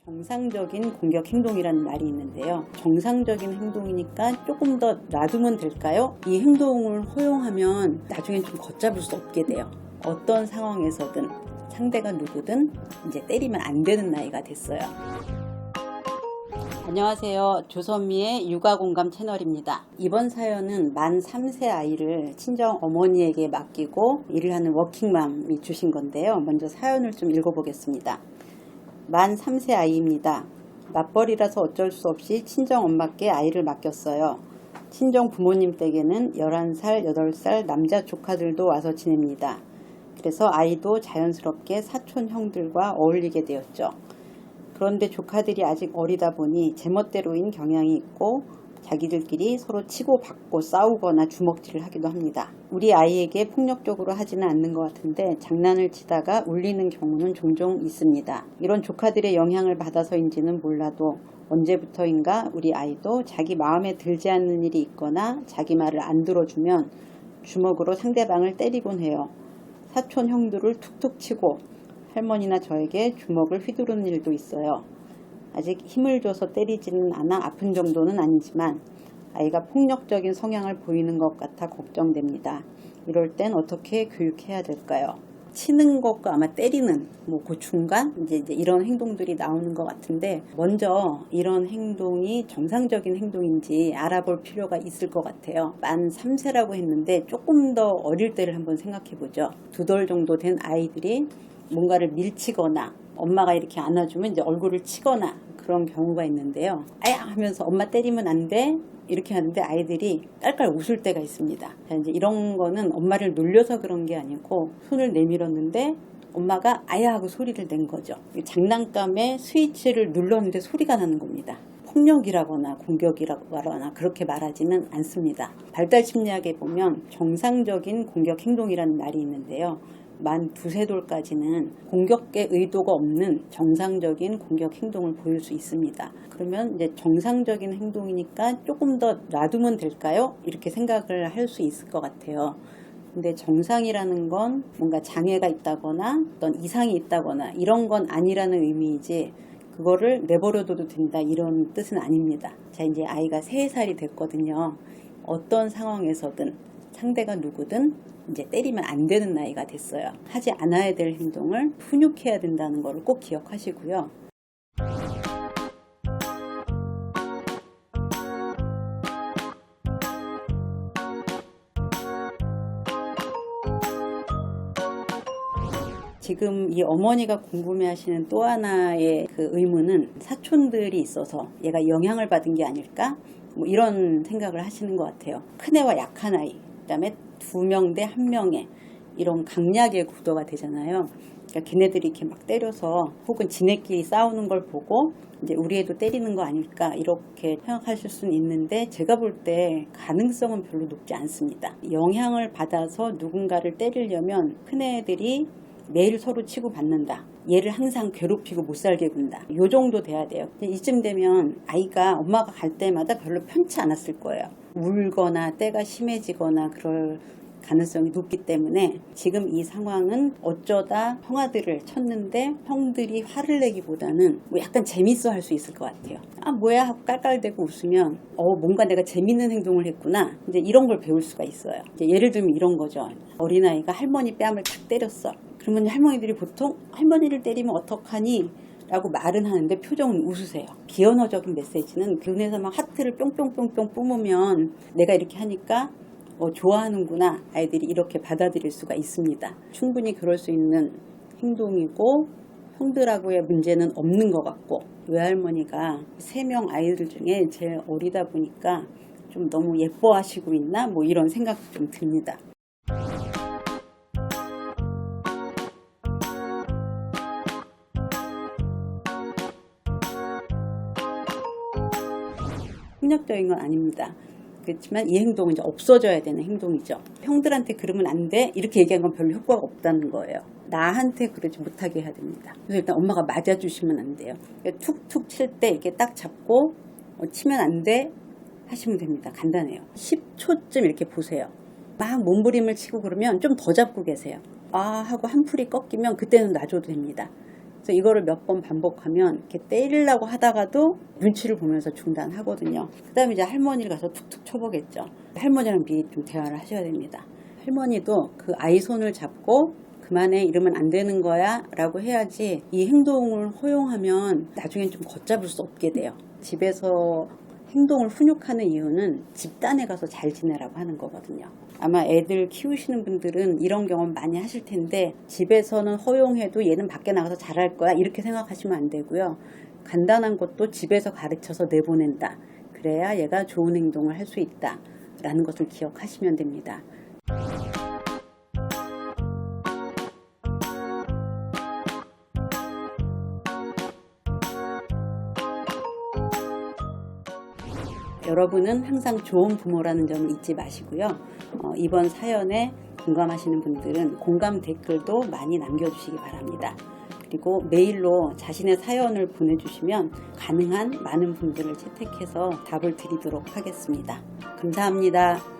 정상적인 공격 행동이라는 말이 있는데요. 정상적인 행동이니까 조금 더 놔두면 될까요? 이 행동을 허용하면 나중엔 좀 걷잡을 수 없게 돼요. 어떤 상황에서든 상대가 누구든 이제 때리면 안 되는 나이가 됐어요. 안녕하세요. 조선미의 육아공감 채널입니다. 이번 사연은 만 3세 아이를 친정 어머니에게 맡기고 일을 하는 워킹맘이 주신 건데요. 먼저 사연을 좀 읽어보겠습니다. 만 3세 아이입니다. 맞벌이라서 어쩔 수 없이 친정 엄마께 아이를 맡겼어요. 친정 부모님 댁에는 11살, 8살 남자 조카들도 와서 지냅니다. 그래서 아이도 자연스럽게 사촌 형들과 어울리게 되었죠. 그런데 조카들이 아직 어리다 보니 제멋대로인 경향이 있고 자기들끼리 서로 치고받고 싸우거나 주먹질을 하기도 합니다. 우리 아이에게 폭력적으로 하지는 않는 것 같은데 장난을 치다가 울리는 경우는 종종 있습니다. 이런 조카들의 영향을 받아서인지는 몰라도 언제부터인가 우리 아이도 자기 마음에 들지 않는 일이 있거나 자기 말을 안 들어주면 주먹으로 상대방을 때리곤 해요. 사촌 형들을 툭툭 치고 할머니나 저에게 주먹을 휘두르는 일도 있어요. 아직 힘을 줘서 때리지는 않아 아픈 정도는 아니지만 아이가 폭력적인 성향을 보이는 것 같아 걱정됩니다. 이럴 땐 어떻게 교육해야 될까요? 치는 것과 아마 때리는 그 중간 이제 이런 행동들이 나오는 것 같은데 먼저 이런 행동이 정상적인 행동인지 알아볼 필요가 있을 것 같아요. 만 3세라고 했는데 조금 더 어릴 때를 한번 생각해 보죠. 2돌 정도 된 아이들이 뭔가를 밀치거나 엄마가 이렇게 안아주면 이제 얼굴을 치거나 그런 경우가 있는데요. 아야 하면서 엄마 때리면 안 돼 이렇게 하는데 아이들이 깔깔 웃을 때가 있습니다. 자, 이제 이런 거는 엄마를 놀려서 그런 게 아니고 손을 내밀었는데 엄마가 아야 하고 소리를 낸 거죠. 장난감에 스위치를 눌렀는데 소리가 나는 겁니다. 폭력이라거나 공격이라고 하거나 그렇게 말하지는 않습니다. 발달 심리학에 보면 정상적인 공격 행동이라는 말이 있는데요. 만 2~3돌까지는 공격의 의도가 없는 정상적인 공격 행동을 보일 수 있습니다. 그러면 이제 정상적인 행동이니까 조금 더 놔두면 될까요? 이렇게 생각을 할 수 있을 것 같아요. 근데 정상이라는 건 뭔가 장애가 있다거나 어떤 이상이 있다거나 이런 건 아니라는 의미이지 그거를 내버려둬도 된다 이런 뜻은 아닙니다. 자, 이제 아이가 3살이 됐거든요. 어떤 상황에서든 상대가 누구든 이제 때리면 안 되는 나이가 됐어요. 하지 않아야 될 행동을 훈육해야 된다는 걸 꼭 기억하시고요. 지금 이 어머니가 궁금해하시는 또 하나의 그 의문은 사촌들이 있어서 얘가 영향을 받은 게 아닐까? 이런 생각을 하시는 것 같아요. 큰애와 약한 아이, 그 다음에 2명 대 1명의 이런 강약의 구도가 되잖아요. 그러니까 걔네들이 이렇게 막 때려서 혹은 지네끼리 싸우는 걸 보고 이제 우리 애도 때리는 거 아닐까 이렇게 생각하실 수는 있는데 제가 볼 때 가능성은 별로 높지 않습니다. 영향을 받아서 누군가를 때리려면 큰애들이 매일 서로 치고받는다. 얘를 항상 괴롭히고 못살게 군다. 요 정도 돼야 돼요. 이쯤 되면 아이가 엄마가 갈 때마다 별로 편치 않았을 거예요. 울거나 때가 심해지거나 그럴 가능성이 높기 때문에 지금 이 상황은 어쩌다 형아들을 쳤는데 형들이 화를 내기보다는 약간 재밌어 할 수 있을 것 같아요. 아 뭐야 하고 깔깔대고 웃으면 뭔가 내가 재밌는 행동을 했구나 이제 이런 걸 배울 수가 있어요. 이제 예를 들면 이런 거죠. 어린아이가 할머니 뺨을 탁 때렸어. 그러면 할머니들이 보통 할머니를 때리면 어떡하니? 라고 말은 하는데 표정은 웃으세요. 비언어적인 메시지는 그 눈에서 막 하트를 뿅뿅뿅뿅 뿜으면 내가 이렇게 하니까 좋아하는구나 아이들이 이렇게 받아들일 수가 있습니다. 충분히 그럴 수 있는 행동이고 형들하고의 문제는 없는 것 같고 외할머니가 3명 아이들 중에 제일 어리다 보니까 좀 너무 예뻐하시고 있나 이런 생각도 좀 듭니다. 폭력적인 건 아닙니다. 그렇지만 이 행동은 이제 없어져야 되는 행동이죠. 형들한테 그러면 안 돼? 이렇게 얘기한 건 별로 효과가 없다는 거예요. 나한테 그러지 못하게 해야 됩니다. 그래서 일단 엄마가 맞아주시면 안 돼요. 툭툭 칠 때 이렇게 딱 잡고 치면 안 돼? 하시면 됩니다. 간단해요. 10초쯤 이렇게 보세요. 막 몸부림을 치고 그러면 좀 더 잡고 계세요. 아 하고 한풀이 꺾이면 그때는 놔줘도 됩니다. 그래서 이거를 몇 번 반복하면 이렇게 때리려고 하다가도 눈치를 보면서 중단하거든요. 그 다음에 이제 할머니를 가서 툭툭 쳐보겠죠. 할머니랑 미리 좀 대화를 하셔야 됩니다. 할머니도 그 아이 손을 잡고 그만해, 이러면 안 되는 거야 라고 해야지, 이 행동을 허용하면 나중엔 좀 걷잡을 수 없게 돼요. 집에서 행동을 훈육하는 이유는 집단에 가서 잘 지내라고 하는 거거든요. 아마 애들 키우시는 분들은 이런 경험 많이 하실 텐데, 집에서는 허용해도 얘는 밖에 나가서 잘할 거야 이렇게 생각하시면 안 되고요. 간단한 것도 집에서 가르쳐서 내보낸다. 그래야 얘가 좋은 행동을 할 수 있다 라는 것을 기억하시면 됩니다. 여러분은 항상 좋은 부모라는 점을 잊지 마시고요. 이번 사연에 공감하시는 분들은 공감 댓글도 많이 남겨주시기 바랍니다. 그리고 메일로 자신의 사연을 보내주시면 가능한 많은 분들을 채택해서 답을 드리도록 하겠습니다. 감사합니다.